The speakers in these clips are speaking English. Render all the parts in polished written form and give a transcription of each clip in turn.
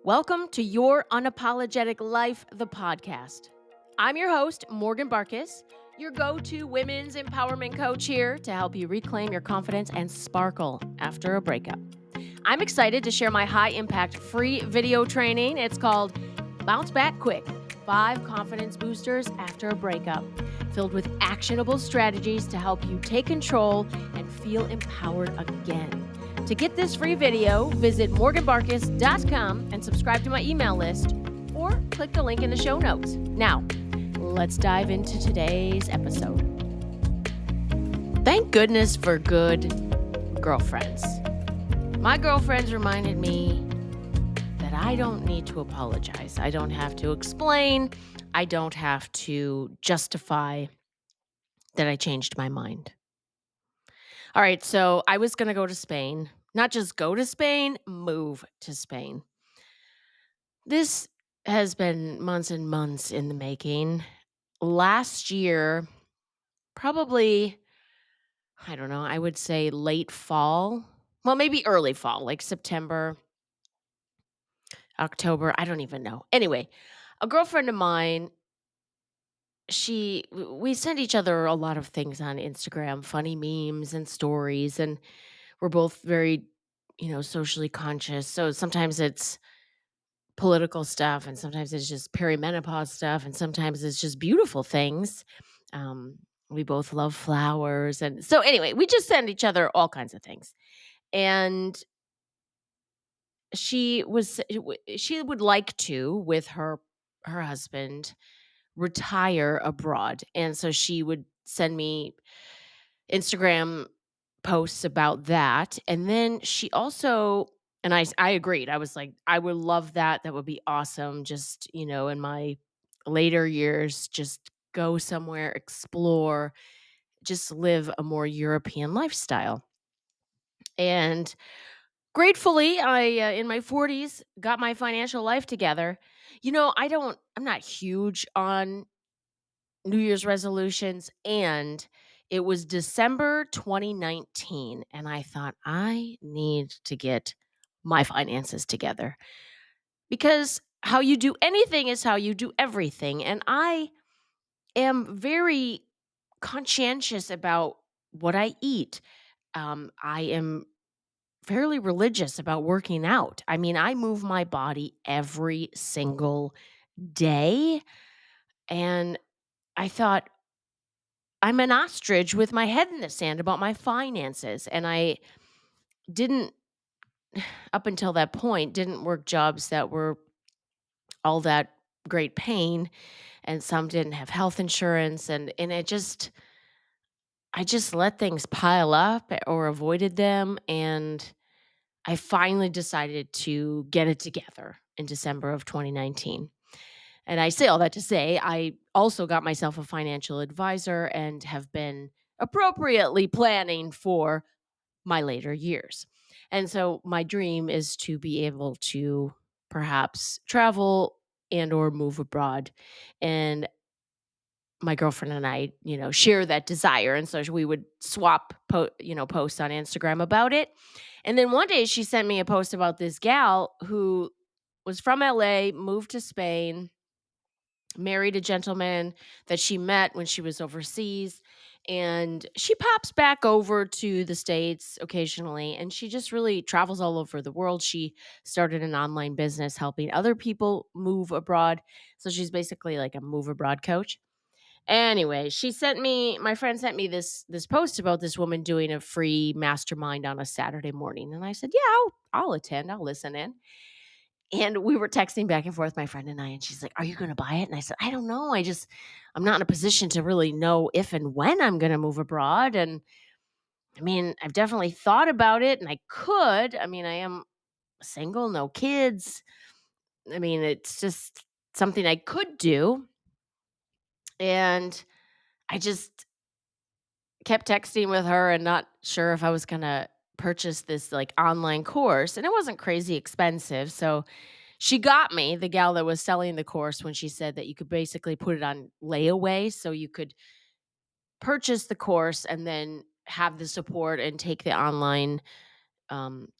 Welcome to Your Unapologetic Life, the podcast. I'm your host, Morgan Barkis, your go to women's empowerment coach here to help you reclaim your confidence and sparkle after a breakup. I'm excited to share my high impact free video training. It's called Bounce Back Quick 5 Confidence Boosters After a Breakup, filled with actionable strategies to help you take control and feel empowered again. To get this free video, visit morganbarkis.com and subscribe to my email list or click the link in the show notes. Now, let's dive into today's episode. Thank goodness for good girlfriends. My girlfriends reminded me that I don't need to apologize. I don't have to explain. I don't have to justify that I changed my mind. All right, so I was going to go to Spain. Not just go to Spain, move to Spain. This has been months and months in the making. Last year, probably, I don't know, I would say late fall. Well, maybe early fall, like September, October. I don't even know. Anyway, a girlfriend of mine, we send each other a lot of things on Instagram, funny memes and stories, and we're both very, socially conscious. So sometimes it's political stuff, and sometimes it's just perimenopause stuff, and sometimes it's just beautiful things. Um, we both love flowers, and so anyway, we just send each other all kinds of things. And she would like to, with her husband, retire abroad, and so she would send me Instagram posts about that. And then she also, and I agreed. I was like, I would love that. That would be awesome. Just, in my later years, just go somewhere, explore, just live a more European lifestyle. And gratefully, in my 40s, got my financial life together. I'm not huge on New Year's resolutions, and it was December 2019, and I thought, I need to get my finances together because how you do anything is how you do everything. And I am very conscientious about what I eat. I am fairly religious about working out. I mean, I move my body every single day. And I thought, I'm an ostrich with my head in the sand about my finances. And I didn't, up until that point, didn't work jobs that were all that great pain. And some didn't have health insurance. And I just let things pile up or avoided them. And I finally decided to get it together in December of 2019. And I say all that to say, I also got myself a financial advisor and have been appropriately planning for my later years. And so my dream is to be able to perhaps travel and or move abroad. And my girlfriend and I, share that desire. And so we would swap, posts on Instagram about it. And then one day she sent me a post about this gal who was from LA, moved to Spain, married a gentleman that she met when she was overseas. And she pops back over to the States occasionally, and she just really travels all over the world. She started an online business helping other people move abroad. So she's basically like a move abroad coach. Anyway, my friend sent me this post about this woman doing a free mastermind on a Saturday morning. And I said, yeah, I'll attend. I'll listen in. And we were texting back and forth, my friend and I, and she's like, "Are you gonna buy it?" And I said, "I don't know. I'm not in a position to really know if and when I'm gonna move abroad. And I mean, I've definitely thought about it and I could. I mean, I am single, no kids. I mean, it's just something I could do." And I just kept texting with her and not sure if I was gonna purchase this like online course. And it wasn't crazy expensive. So she got me, the gal that was selling the course, when she said that you could basically put it on layaway. So you could purchase the course and then have the support and take the online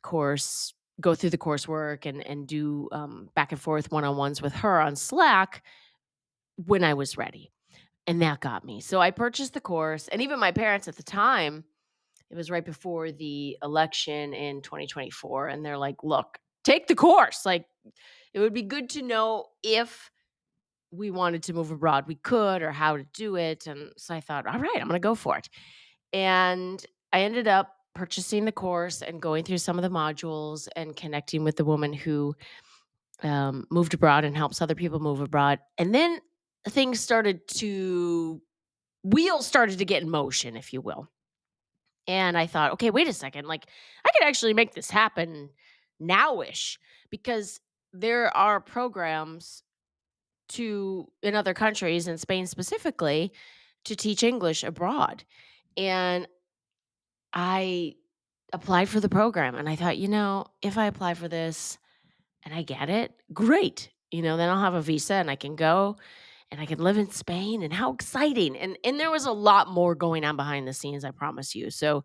course go through the coursework and do, back and forth one-on-ones with her on Slack when I was ready, and that got me. So I purchased the course, and even my parents at the time, it was right before the election in 2024, and they're like, "Look, take the course, like, it would be good to know if we wanted to move abroad, we could, or how to do it," and so I thought, "Alright, I'm gonna go for it." And I ended up purchasing the course and going through some of the modules and connecting with the woman who, moved abroad and helps other people move abroad, and then things started to wheels started to get in motion, if you will. And I thought, "Okay, wait a second, like, I could actually make this happen nowish," because there are programs in other countries, in Spain specifically, to teach English abroad. And I applied for the program and I thought, if I apply for this and I get it, great. Then I'll have a visa and I can go and I can live in Spain, and how exciting. And there was a lot more going on behind the scenes, I promise you. So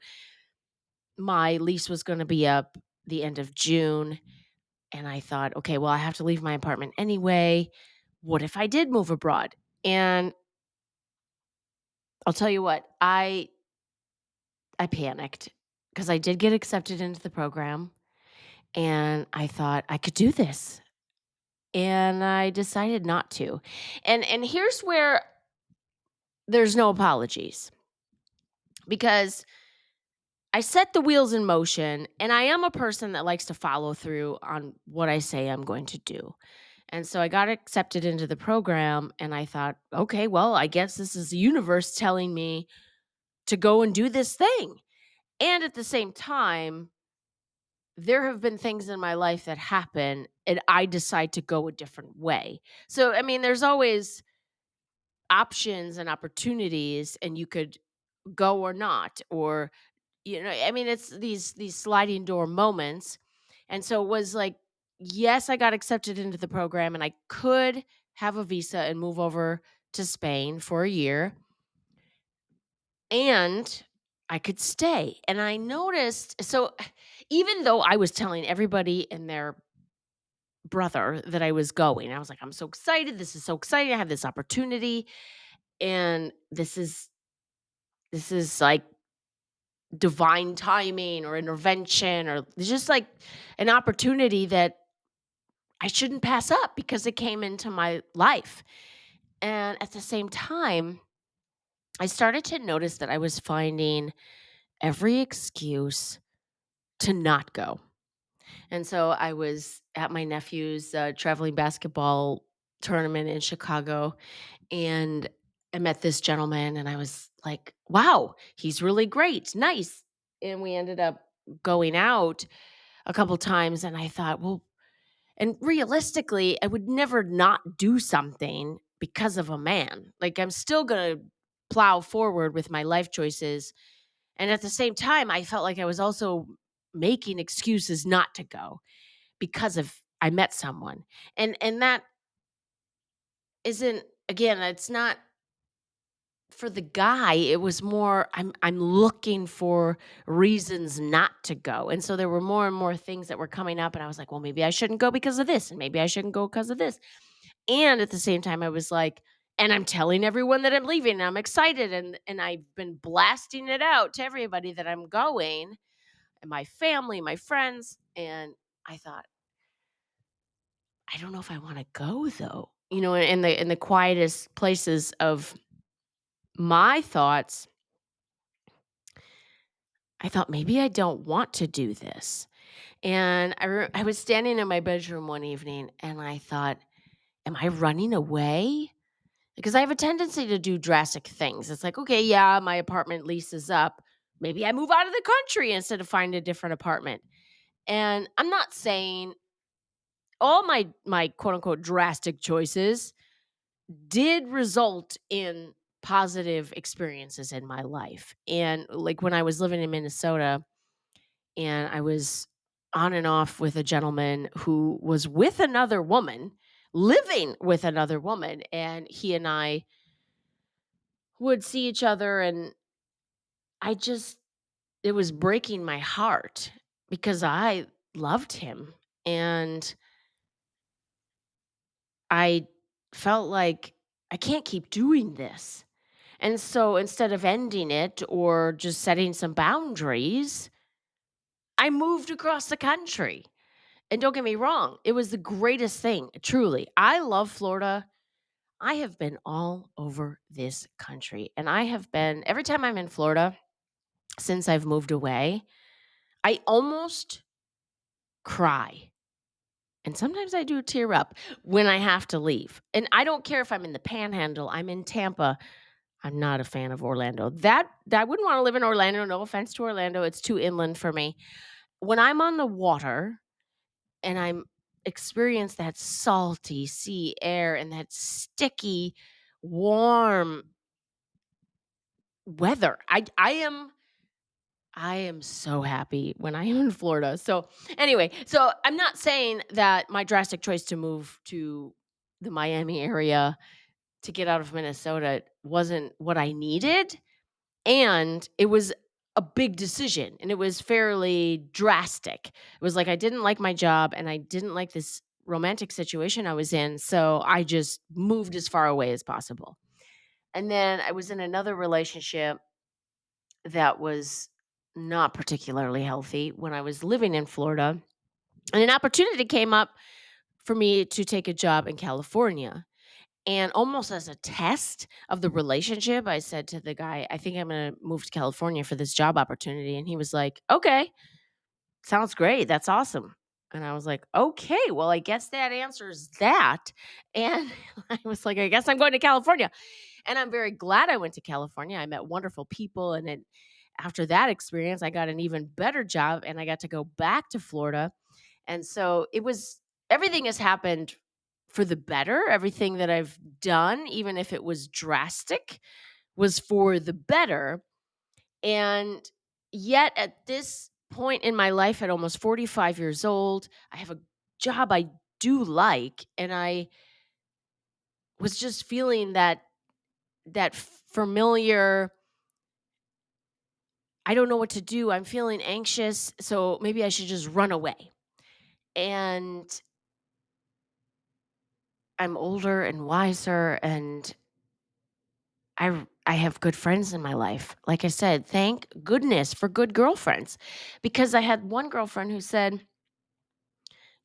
my lease was going to be up the end of June, and I thought, okay, well, I have to leave my apartment anyway. What if I did move abroad? And I'll tell you what, I panicked because I did get accepted into the program, and I thought I could do this. And I decided not to. And here's where there's no apologies, because I set the wheels in motion, and I am a person that likes to follow through on what I say I'm going to do. And so I got accepted into the program, and I thought, okay, well, I guess this is the universe telling me to go and do this thing. And at the same time, there have been things in my life that happen and I decide to go a different way. So, I mean, there's always options and opportunities, and you could go or not, or, I mean, it's these sliding door moments. And so it was like, yes, I got accepted into the program and I could have a visa and move over to Spain for a year, and I could stay. And I noticed, so even though I was telling everybody and their brother that I was going, I was like, I'm so excited. This is so exciting. I have this opportunity, and this is like divine timing or intervention, or just like an opportunity that I shouldn't pass up because it came into my life. And at the same time, I started to notice that I was finding every excuse to not go. And so I was at my nephew's traveling basketball tournament in Chicago, and I met this gentleman, and I was like, wow, he's really great. Nice. And we ended up going out a couple times, and I thought, well, and realistically, I would never not do something because of a man. Like, I'm still going to plow forward with my life choices. And at the same time, I felt like I was also making excuses not to go because of I met someone. And that isn't, again, it's not for the guy. It was more, I'm looking for reasons not to go. And so there were more and more things that were coming up, and I was like, well, maybe I shouldn't go because of this, and maybe I shouldn't go because of this. And at the same time, I was like, and I'm telling everyone that I'm leaving, and I'm excited, and I've been blasting it out to everybody that I'm going, and my family, my friends. And I thought, I don't know if I want to go though. In the quietest places of my thoughts, I thought maybe I don't want to do this. And I was standing in my bedroom one evening, and I thought, am I running away? Because I have a tendency to do drastic things. It's like, okay, yeah, my apartment lease is up. Maybe I move out of the country instead of find a different apartment. And I'm not saying all my quote unquote drastic choices did result in positive experiences in my life. And like when I was living in Minnesota, and I was on and off with a gentleman who was with another woman, living with another woman, and he and I would see each other, and I just it was breaking my heart because I loved him, and I felt like I can't keep doing this. And so instead of ending it or just setting some boundaries, I moved across the country. And don't get me wrong, it was the greatest thing, truly. I love Florida. I have been all over this country, and I have been every time I'm in Florida since I've moved away, I almost cry. And sometimes I do tear up when I have to leave. And I don't care if I'm in the Panhandle, I'm in Tampa. I'm not a fan of Orlando. That I wouldn't wanna live in Orlando, no offense to Orlando, it's too inland for me. When I'm on the water and I'm experience that salty sea air and that sticky, warm weather, I am so happy when I am in Florida. So, anyway, so I'm not saying that my drastic choice to move to the Miami area to get out of Minnesota wasn't what I needed, and it was a big decision, and it was fairly drastic. It was like I didn't like my job, and I didn't like this romantic situation I was in, so I just moved as far away as possible. And then I was in another relationship that was not particularly healthy when I was living in Florida, and an opportunity came up for me to take a job in California. And almost as a test of the relationship, I said to the guy, I think I'm going to move to California for this job opportunity. And he was like, okay, sounds great. That's awesome. And I was like, okay, well, I guess that answers that. And I was like, I guess I'm going to California. And I'm very glad I went to California. I met wonderful people. And then after that experience, I got an even better job and I got to go back to Florida. And so it was everything has happened for the better. Everything that I've done, even if it was drastic, was for the better. And yet at this point in my life at almost 45 years old, I have a job I do like, and I was just feeling that familiar, I don't know what to do. I'm feeling anxious, so maybe I should just run away. And I'm older and wiser, and I have good friends in my life. Like I said, thank goodness for good girlfriends, because I had one girlfriend who said,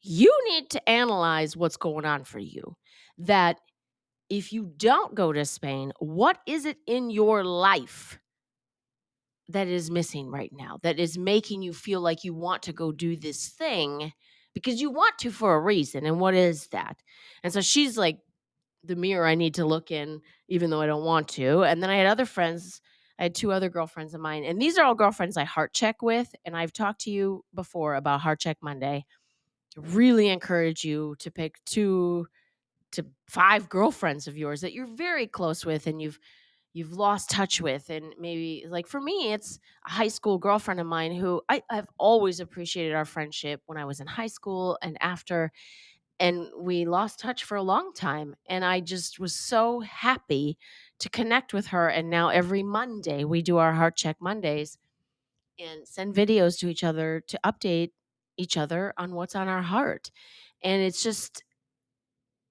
"You need to analyze what's going on for you. That if you don't go to Spain, what is it in your life that is missing right now, that is making you feel like you want to go do this thing because you want to for a reason? And what is that?" And so she's like the mirror I need to look in, even though I don't want to. And then I had other friends. I had two other girlfriends of mine, and these are all girlfriends I heart check with. And I've talked to you before about Heart Check Monday. Really encourage you to pick 2 to 5 girlfriends of yours that you're very close with and you've lost touch with. And maybe, like, for me, it's a high school girlfriend of mine who I've always appreciated our friendship when I was in high school and after, and we lost touch for a long time, and I just was so happy to connect with her. And now every Monday we do our Heart Check Mondays and send videos to each other to update each other on what's on our heart. And it's just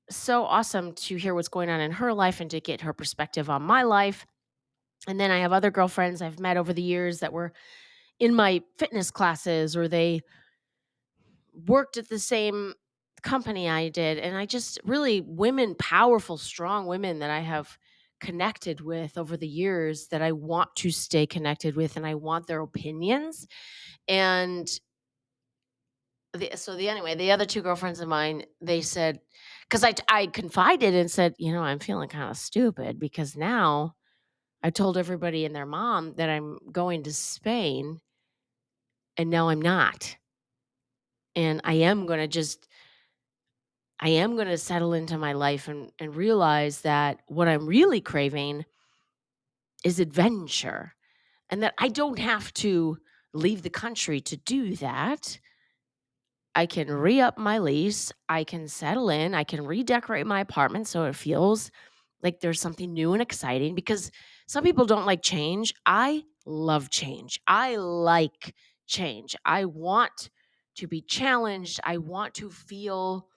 so awesome to hear what's going on in her life and to get her perspective on my life. And then I have other girlfriends I've met over the years that were in my fitness classes, or they worked at the same company I did. And I just really women, powerful, strong women that I have connected with over the years that I want to stay connected with, and I want their opinions. And the other two girlfriends of mine, they said, because I confided and said, I'm feeling kind of stupid because now I told everybody and their mom that I'm going to Spain, and now I'm not. And I am going to settle into my life and realize that what I'm really craving is adventure, and that I don't have to leave the country to do that. I can re up my lease. I can settle in. I can redecorate my apartment so it feels like there's something new and exciting, because some people don't like change. I love change. I like change. I want to be challenged. I want to feel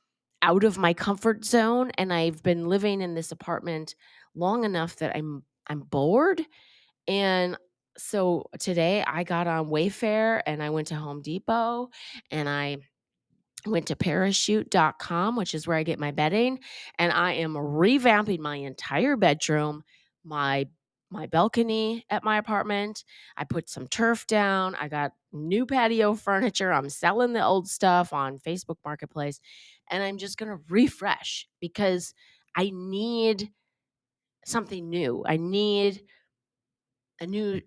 out of my comfort zone, and I've been living in this apartment long enough that I'm bored. And so today I got on Wayfair and I went to Home Depot and I went to parachute.com, which is where I get my bedding, and I am revamping my entire bedroom, my my balcony at my apartment. I put some turf down. I got new patio furniture. I'm selling the old stuff on Facebook Marketplace, and I'm just going to refresh because I need something new. I need a new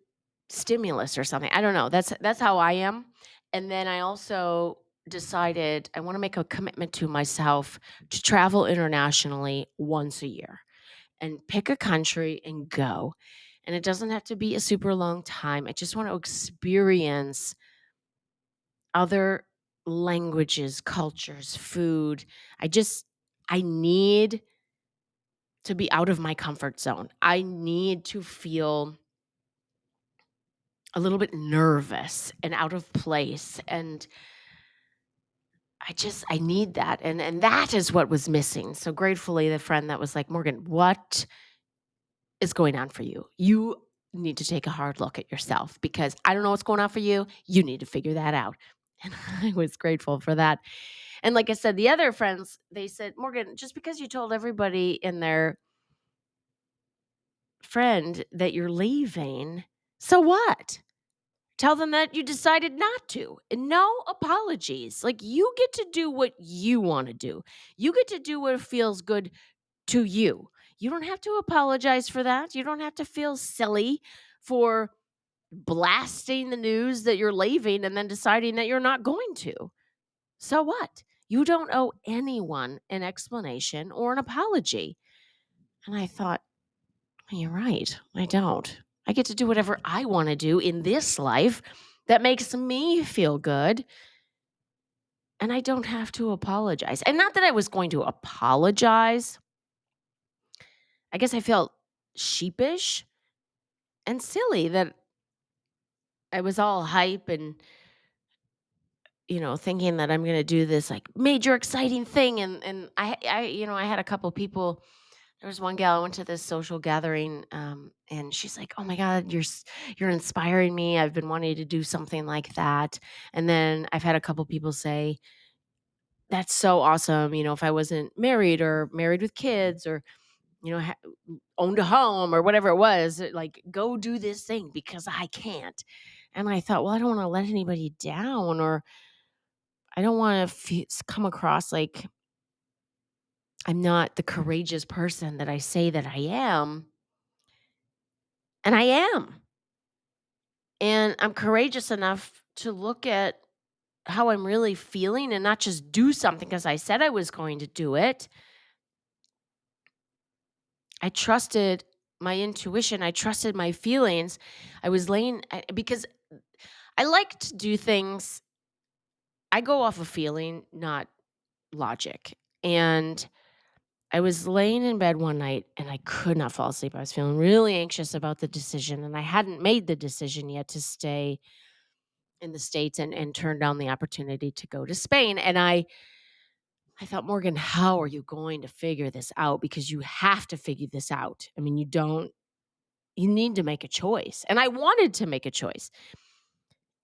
stimulus or something. I don't know. That's how I am. And then I also decided I want to make a commitment to myself to travel internationally once a year and pick a country and go. And it doesn't have to be a super long time. I just want to experience other languages, cultures, food. I need to be out of my comfort zone. I need to feel a little bit nervous and out of place, and I need that, and that is what was missing. So gratefully, the friend that was like, "Morgan, what is going on for you? You need to take a hard look at yourself because I don't know what's going on for you. You need to figure that out." And I was grateful for that. And like I said, the other friends, they said, "Morgan, just because you told everybody in their friend that you're leaving, so what? Tell them that you decided not to. And no apologies. Like, you get to do what you want to do. You get to do what feels good to you. You don't have to apologize for that. You don't have to feel silly for blasting the news that you're leaving and then deciding that you're not going to. So what? You don't owe anyone an explanation or an apology." And I thought, you're right. I don't. I get to do whatever I want to do in this life that makes me feel good. And I don't have to apologize. And not that I was going to apologize. I guess I felt sheepish and silly that I was all hype and, thinking that I'm going to do this like major exciting thing. And I had a couple people. There was one gal I went to this social gathering, and she's like, "Oh my God, you're inspiring me. I've been wanting to do something like that." And then I've had a couple people say, "That's so awesome. If I wasn't married or married with kids or owned a home or whatever it was, like go do this thing because I can't." And I thought, well, I don't want to let anybody down, or I don't want to come across like I'm not the courageous person that I say that I am. And I am. And I'm courageous enough to look at how I'm really feeling and not just do something because I said I was going to do it. I trusted my intuition. I trusted my feelings. I was because I like to do things. I go off of feeling, not logic. And I was laying in bed one night and I could not fall asleep. I was feeling really anxious about the decision, and I hadn't made the decision yet to stay in the States and turn down the opportunity to go to Spain. And I thought, "Morgan, how are you going to figure this out? Because you have to figure this out. I mean, you need to make a choice." And I wanted to make a choice.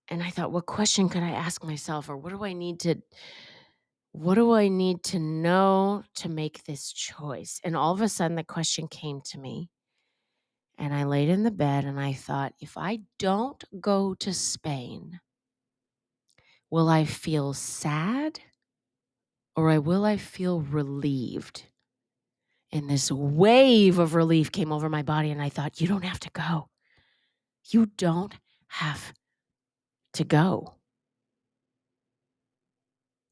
And I thought, what question could I ask myself, or what do I need to know to make this choice? And all of a sudden the question came to me, and I laid in the bed and I thought, if I don't go to Spain, will I feel sad, or will I feel relieved? And this wave of relief came over my body, and I thought, you don't have to go. You don't have to go.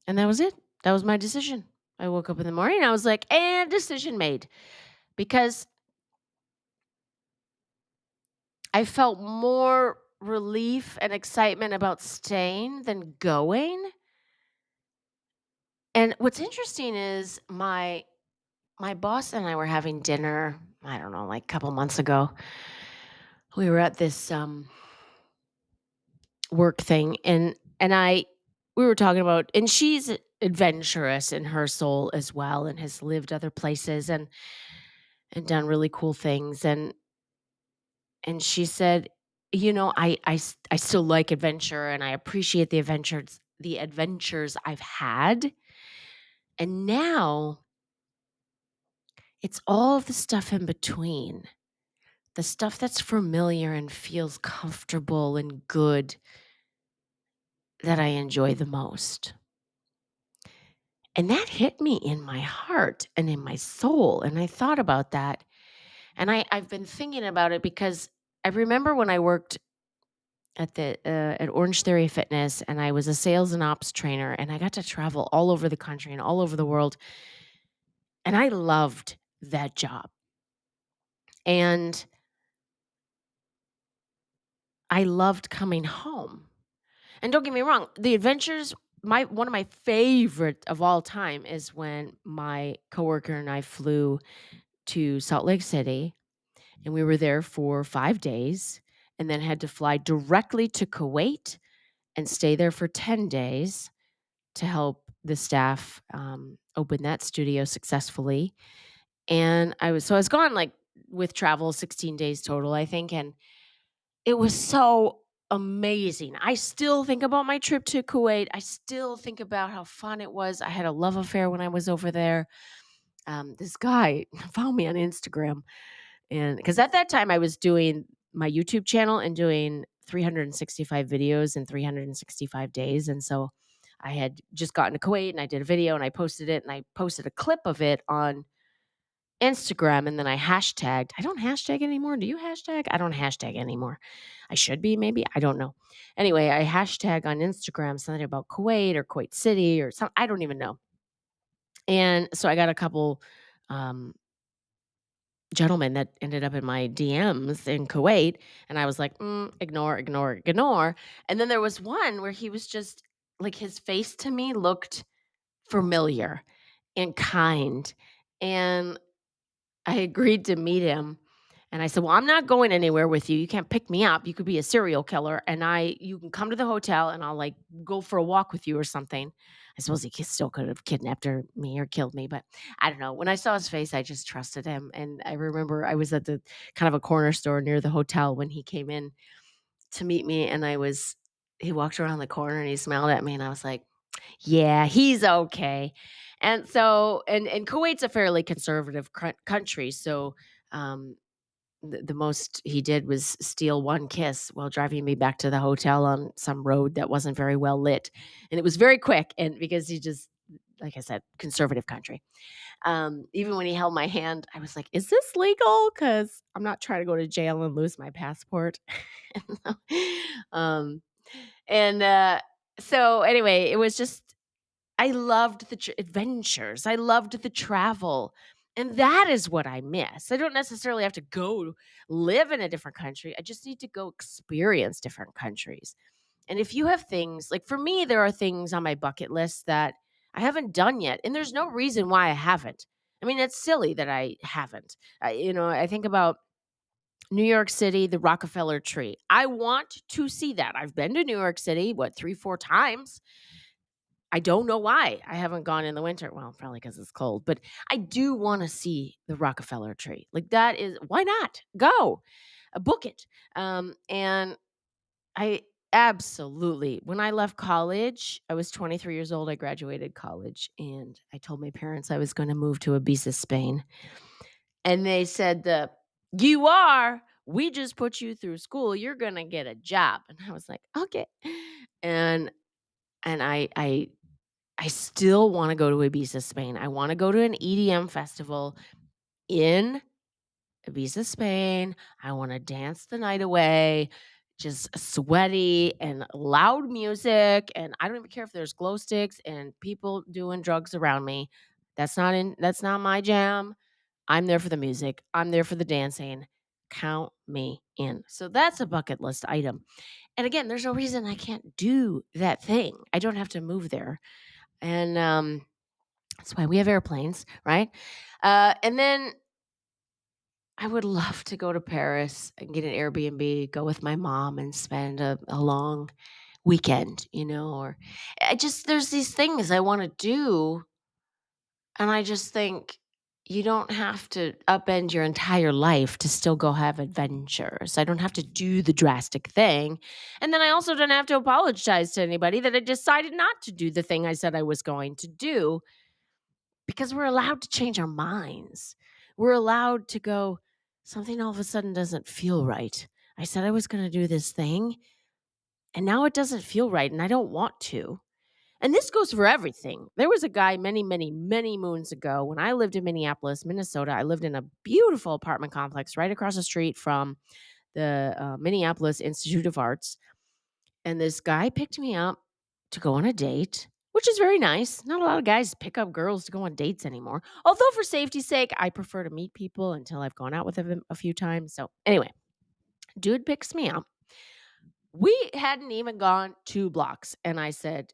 And that was it. That was my decision. I woke up in the morning and I was like, and decision made. Because I felt more relief and excitement about staying than going. And what's interesting is my boss and I were having dinner, I don't know, like a couple months ago. We were at this work thing, and we were talking about, and she's adventurous in her soul as well and has lived other places and done really cool things, and she said, "You know, I still like adventure and I appreciate the adventures I've had, and now it's all the stuff in between, the stuff that's familiar and feels comfortable and good that I enjoy the most." And that hit me in my heart and in my soul, and I thought about that, and I've been thinking about it because I remember when I worked at Orange Theory Fitness, and I was a sales and ops trainer, and I got to travel all over the country and all over the world, and I loved that job. And I loved coming home. And don't get me wrong, the adventures, my one of my favorite of all time is when my coworker and I flew to Salt Lake City, and we were there for 5 days and then had to fly directly to Kuwait and stay there for 10 days to help the staff, open that studio successfully. And I was gone, like, with travel, 16 days total, I think, and it was so amazing. I still think about my trip to Kuwait. I still think about how fun it was. I had a love affair when I was over there. This guy found me on Instagram, and because at that time I was doing my YouTube channel and doing 365 videos in 365 days, and so I had just gotten to Kuwait and I did a video and I posted it and I posted a clip of it on Instagram, and then I hashtagged. I don't hashtag anymore. Do you hashtag? I don't hashtag anymore. I should be, maybe. I don't know. Anyway, I hashtag on Instagram something about Kuwait or Kuwait City or something. I don't even know. And so I got a couple um, gentlemen that ended up in my DMs in Kuwait, and I was like, ignore, ignore, ignore. And then there was one where he was just like, his face to me looked familiar and kind. And I agreed to meet him, and I said, "Well, I'm not going anywhere with you. You can't pick me up. You could be a serial killer, and you can come to the hotel, and I'll like go for a walk with you or something." I suppose still could have kidnapped me or killed me, but I don't know. When I saw his face, I just trusted him, and I remember I was at the kind of a corner store near the hotel when he came in to meet me, and he walked around the corner and he smiled at me, and I was like, yeah, he's okay. And so and Kuwait's a fairly conservative country, so, um, the most he did was steal one kiss while driving me back to the hotel on some road that wasn't very well lit, and it was very quick, and because he just like I said, conservative country. Even when he held my hand, I was like, "Is this legal? Because 'Cause I'm not trying to go to jail and lose my passport." Um, and, so anyway, it was just I loved the adventures. I loved the travel. And that is what I miss. I don't necessarily have to go live in a different country. I just need to go experience different countries. And if you have things like for me, there are things on my bucket list that I haven't done yet. And there's no reason why I haven't. I mean, it's silly that I haven't. I think about New York City, the Rockefeller tree. I want to see that. I've been to New York City, what, 3, 4 times. I don't know why I haven't gone in the winter. Well, probably because it's cold, but I do wanna see the Rockefeller tree. Like, that is why not? Go, book it. And I absolutely when I left college, I was 23 years old, I graduated college, and I told my parents I was gonna move to Ibiza, Spain, and they said, "You are? We just put you through school, you're gonna get a job." And I was like, "Okay." And and I still wanna go to Ibiza, Spain. I wanna go to an EDM festival in Ibiza, Spain. I wanna dance the night away, just sweaty and loud music, and I don't even care if there's glow sticks and people doing drugs around me. That's not my jam. I'm there for the music. I'm there for the dancing. Count me in. So that's a bucket list item. And again, there's no reason I can't do that thing. I don't have to move there. And, that's why we have airplanes, right? And then I would love to go to Paris and get an Airbnb, go with my mom and spend a long weekend, or there's these things I want to do. And I just think you don't have to upend your entire life to still go have adventures. I don't have to do the drastic thing. And then I also don't have to apologize to anybody that I decided not to do the thing I said I was going to do, because we're allowed to change our minds. We're allowed to go, something all of a sudden doesn't feel right. I said I was going to do this thing, and now it doesn't feel right, and I don't want to. And this goes for everything. There was a guy many, many, many moons ago when I lived in Minneapolis, Minnesota. I lived in a beautiful apartment complex right across the street from the Minneapolis Institute of Arts. And this guy picked me up to go on a date, which is very nice. Not a lot of guys pick up girls to go on dates anymore. Although, for safety's sake, I prefer to meet people until I've gone out with them a few times. So, anyway, dude picks me up. We hadn't even gone 2 blocks. And I said,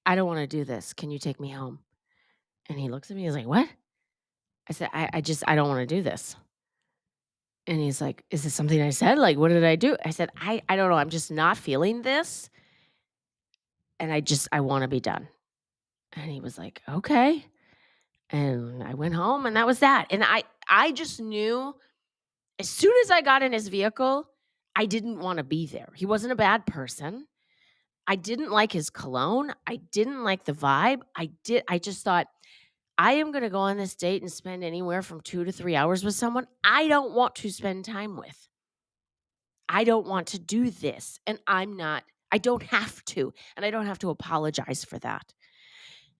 I don't want to do this. Can you take me home? And he looks at me, he's like, "What?" I said, I don't wanna do this." And he's like, "Is this something I said? Like, what did I do?" I said, I don't know, I'm just not feeling this, and I wanna be done." And he was like, "Okay." And I went home, and that was that. And I just knew as soon as I got in his vehicle, I didn't wanna be there. He wasn't a bad person. I didn't like his cologne. I didn't like the vibe. I just thought, I am going to go on this date and spend anywhere from 2 to 3 hours with someone I don't want to spend time with. I don't want to do this, and I don't have to, and I don't have to apologize for that.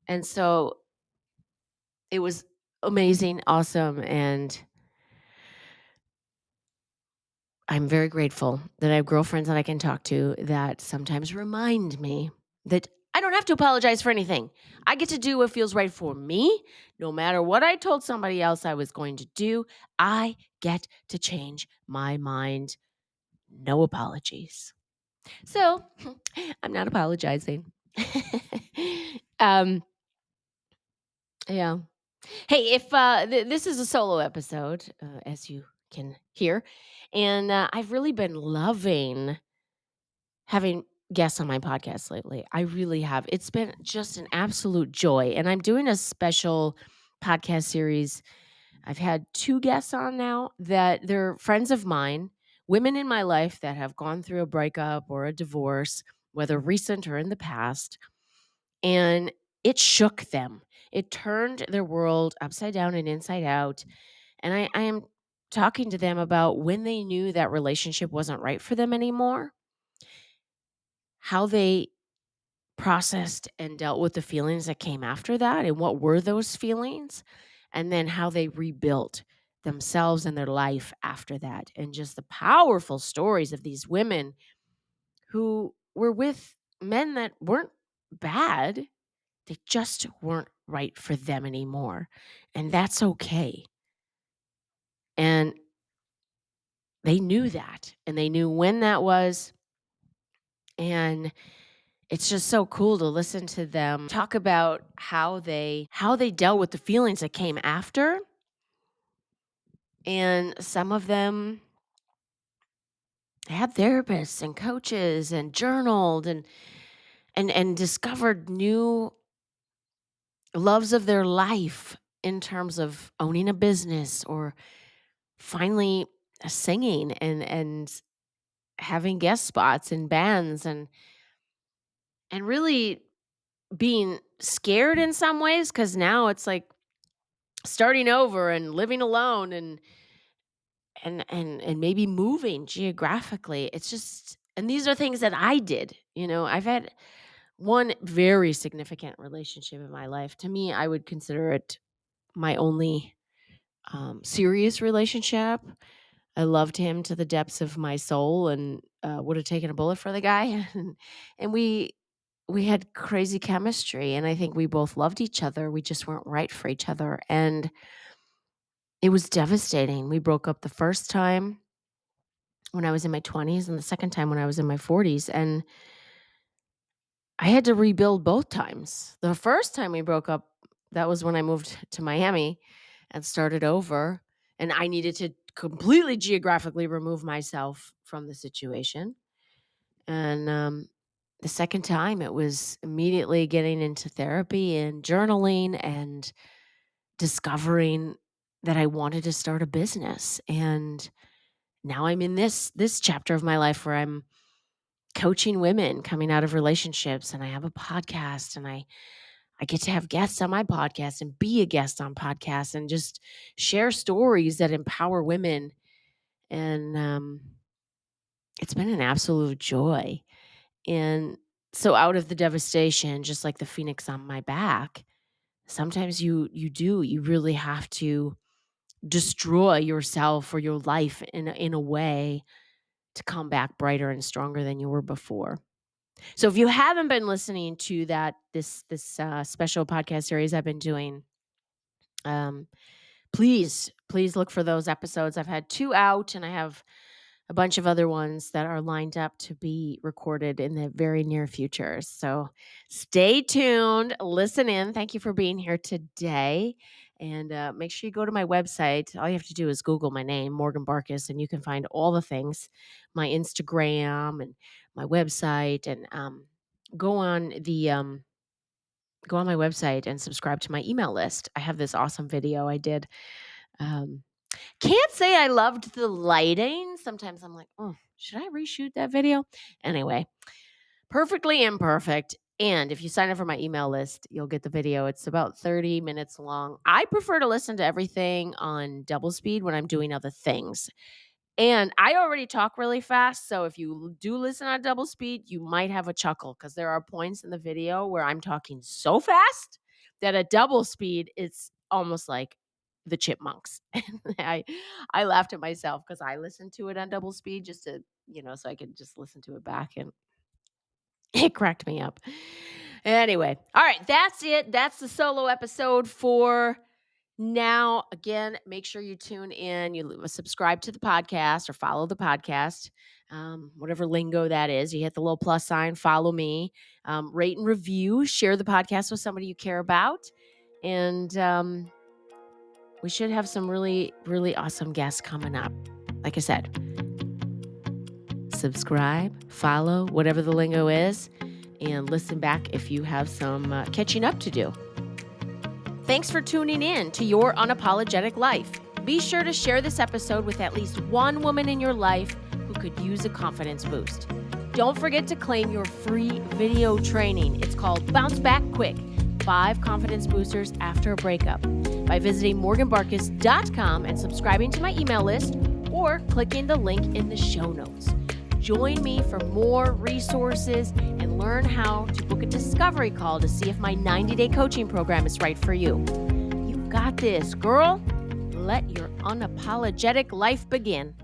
And so it was amazing, awesome, and I'm very grateful that I have girlfriends that I can talk to that sometimes remind me that I don't have to apologize for anything. I get to do what feels right for me. No matter what I told somebody else I was going to do, I get to change my mind. No apologies. So I'm not apologizing. um, yeah. Hey, if this is a solo episode, as you can hear, and I've really been loving having guests on my podcast lately. I really have. It's been just an absolute joy. And I'm doing a special podcast series. I've had 2 guests on now that they're friends of mine, women in my life that have gone through a breakup or a divorce, whether recent or in the past. And it shook them. It turned their world upside down and inside out. And I am talking to them about when they knew that relationship wasn't right for them anymore, how they processed and dealt with the feelings that came after that and what were those feelings, and then how they rebuilt themselves and their life after that, and just the powerful stories of these women who were with men that weren't bad, they just weren't right for them anymore, and that's okay. And they knew that, and they knew when that was, and it's just so cool to listen to them talk about how they dealt with the feelings that came after, and some of them had therapists and coaches and journaled and discovered new loves of their life in terms of owning a business or finally singing and having guest spots in bands and really being scared in some ways, because now it's like starting over and living alone and maybe moving geographically. It's just, and these are things that I did. I've had one very significant relationship in my life. To me, I would consider it my only serious relationship. I loved him to the depths of my soul and would have taken a bullet for the guy. And we had crazy chemistry, and I think we both loved each other. We just weren't right for each other, and it was devastating. We broke up the first time when I was in my 20s and the second time when I was in my 40s, and I had to rebuild both times. The first time we broke up, that was when I moved to Miami and started over, and I needed to completely geographically remove myself from the situation, and The second time, it was immediately getting into therapy and journaling and discovering that I wanted to start a business. And now I'm in this chapter of my life where I'm coaching women coming out of relationships, and I have a podcast, and I get to have guests on my podcast and be a guest on podcasts and just share stories that empower women. And it's been an absolute joy. And so out of the devastation, just like the phoenix on my back, sometimes you really have to destroy yourself or your life in a way to come back brighter and stronger than you were before. So if you haven't been listening to this special podcast series I've been doing, um, please look for those episodes. I've had 2 out, and I have a bunch of other ones that are lined up to be recorded in the very near future. So stay tuned, listen in. Thank you for being here today. And make sure you go to my website. All you have to do is Google my name, Morgan Barkus, and you can find all the things, my Instagram and my website. And go on my website and subscribe to my email list. I have this awesome video I did. Um, can't say I loved the lighting. Sometimes I'm like, "Oh, should I reshoot that video?" Anyway, perfectly imperfect. And if you sign up for my email list, you'll get the video. It's about 30 minutes long. I prefer to listen to everything on double speed when I'm doing other things. And I already talk really fast, so if you do listen on double speed, you might have a chuckle because there are points in the video where I'm talking so fast that at double speed, it's almost like the chipmunks. And I laughed at myself because I listened to it on double speed just to, so I could just listen to it back, and it cracked me up. Anyway, all right, that's it. That's the solo episode for now. Again, make sure you tune in, you subscribe to the podcast or follow the podcast, whatever lingo that is. You hit the little plus sign, follow me, rate and review, share the podcast with somebody you care about. And we should have some really, really awesome guests coming up. Like I said, subscribe, follow, whatever the lingo is, and listen back if you have some catching up to do. Thanks for tuning in to Your Unapologetic Life. Be sure to share this episode with at least one woman in your life who could use a confidence boost. Don't forget to claim your free video training. It's called Bounce Back Quick, 5 confidence boosters after a breakup, by visiting morganbarkus.com and subscribing to my email list or clicking the link in the show notes. Join me for more resources and learn how to book a discovery call to see if my 90-day coaching program is right for you. You've got this, girl. Let your unapologetic life begin.